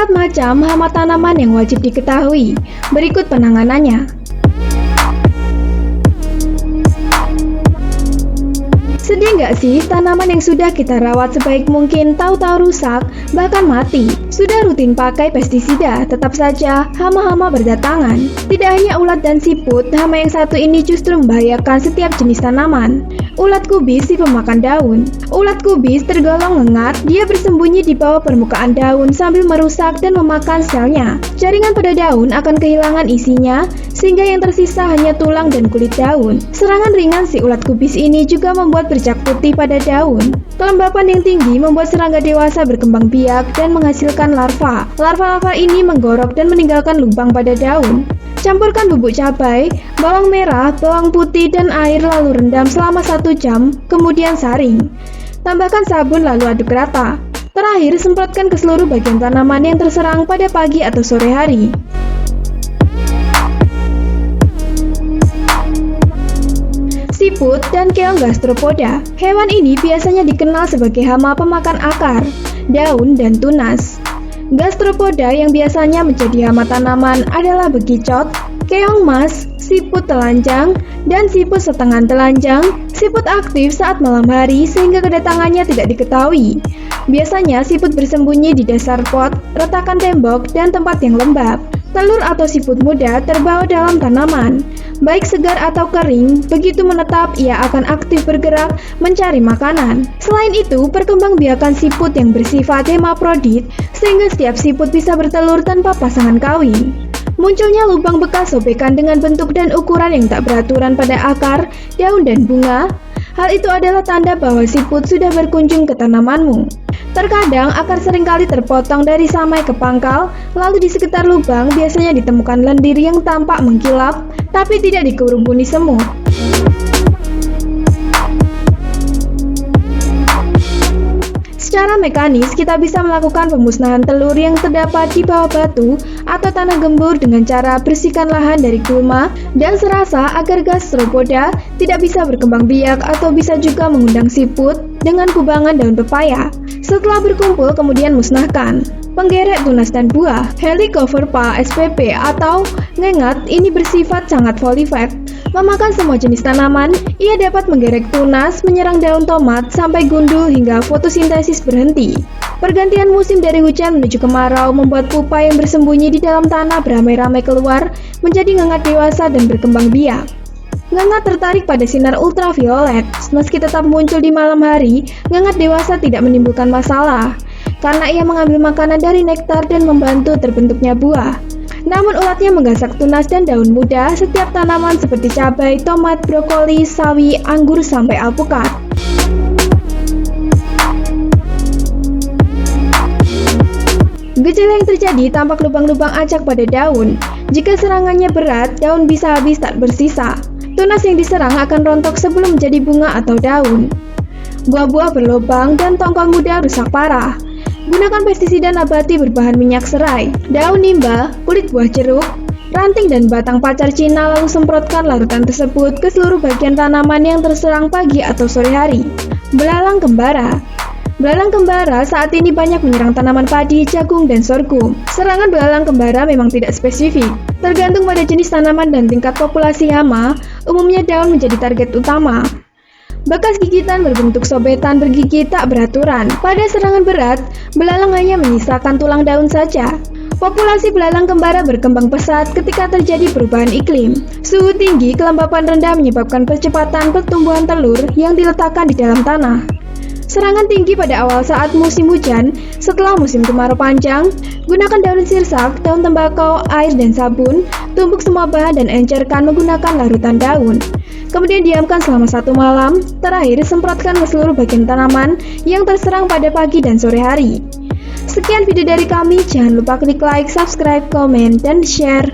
4 macam hama tanaman yang wajib diketahui. Berikut penanganannya. Sedih nggak sih tanaman yang sudah kita rawat sebaik mungkin tahu-tahu rusak, bahkan mati? Sudah rutin pakai pestisida, tetap saja hama-hama berdatangan. Tidak hanya ulat dan siput, hama yang satu ini justru membahayakan setiap jenis tanaman. Ulat kubis si pemakan daun. Ulat kubis tergolong lengat, dia bersembunyi di bawah permukaan daun sambil merusak dan memakan selnya. Jaringan pada daun akan kehilangan isinya, sehingga yang tersisa hanya tulang dan kulit daun. Serangan ringan si ulat kubis ini juga membuat bercak putih pada daun. Kelembapan yang tinggi membuat serangga dewasa berkembang biak dan menghasilkan larva. Larva-larva ini menggorok dan meninggalkan lubang pada daun. Campurkan bubuk cabai, bawang merah, bawang putih, dan air lalu rendam selama 1 jam, kemudian saring. Tambahkan sabun lalu aduk rata. Terakhir, semprotkan ke seluruh bagian tanaman yang terserang pada pagi atau sore hari. Siput dan keong gastropoda. Hewan ini biasanya dikenal sebagai hama pemakan akar, daun, dan tunas. Gastropoda yang biasanya menjadi hama tanaman adalah bekicot, keong mas, siput telanjang, dan siput setengah telanjang. Siput aktif saat malam hari sehingga kedatangannya tidak diketahui. Biasanya siput bersembunyi di dasar pot, retakan tembok, dan tempat yang lembab. Telur atau siput muda terbawa dalam tanaman. Baik segar atau kering, begitu menetap ia akan aktif bergerak mencari makanan. Selain itu, perkembangbiakan siput yang bersifat hermafrodit sehingga setiap siput bisa bertelur tanpa pasangan kawin. Munculnya lubang bekas sobekan dengan bentuk dan ukuran yang tak beraturan pada akar, daun, dan bunga. Hal itu adalah tanda bahwa siput sudah berkunjung ke tanamanmu. Terkadang akar seringkali terpotong dari samai ke pangkal, lalu di sekitar lubang biasanya ditemukan lendir yang tampak mengkilap, tapi tidak dikerubuni semut. Secara mekanis, kita bisa melakukan pemusnahan telur yang terdapat di bawah batu atau tanah gembur dengan cara bersihkan lahan dari gulma dan serasa agar gastropoda tidak bisa berkembang biak, atau bisa juga mengundang siput dengan kubangan daun pepaya. Setelah berkumpul, kemudian musnahkan. Penggerek tunas dan buah. Helicoverpa spp atau ngengat ini bersifat sangat prolifer. Memakan semua jenis tanaman, ia dapat menggerek tunas, menyerang daun tomat, sampai gundul hingga fotosintesis berhenti. Pergantian musim dari hujan menuju kemarau membuat pupa yang bersembunyi di dalam tanah beramai-ramai keluar, menjadi ngengat dewasa dan berkembang biak. Ngengat tertarik pada sinar ultraviolet. Meski tetap muncul di malam hari, ngengat dewasa tidak menimbulkan masalah, karena ia mengambil makanan dari nektar dan membantu terbentuknya buah. Namun ulatnya menggasak tunas dan daun muda setiap tanaman seperti cabai, tomat, brokoli, sawi, anggur, sampai alpukat. Gejala yang terjadi tampak lubang-lubang acak pada daun. Jika serangannya berat, daun bisa habis tak bersisa. Tunas yang diserang akan rontok sebelum menjadi bunga atau daun. Buah-buah berlubang dan tongkol muda rusak parah. Gunakan pestisida nabati berbahan minyak serai, daun nimba, kulit buah jeruk, ranting dan batang pacar Cina, lalu semprotkan larutan tersebut ke seluruh bagian tanaman yang terserang pagi atau sore hari. Belalang kembara. Belalang kembara saat ini banyak menyerang tanaman padi, jagung, dan sorghum. Serangan belalang kembara memang tidak spesifik, tergantung pada jenis tanaman dan tingkat populasi hama. Umumnya daun menjadi target utama. Bekas gigitan berbentuk sobetan bergigi tak beraturan. Pada serangan berat, belalang hanya menyisakan tulang daun saja. Populasi belalang kembara berkembang pesat ketika terjadi perubahan iklim. Suhu tinggi, kelembapan rendah menyebabkan percepatan pertumbuhan telur yang diletakkan di dalam tanah. Serangan tinggi pada awal saat musim hujan. Setelah musim kemarau panjang, gunakan daun sirsak, daun tembakau, air, dan sabun. Tumbuk semua bahan dan encerkan menggunakan larutan daun. Kemudian diamkan selama 1 malam. Terakhir, semprotkan ke seluruh bagian tanaman yang terserang pada pagi dan sore hari. Sekian video dari kami, jangan lupa klik like, subscribe, komen, dan share.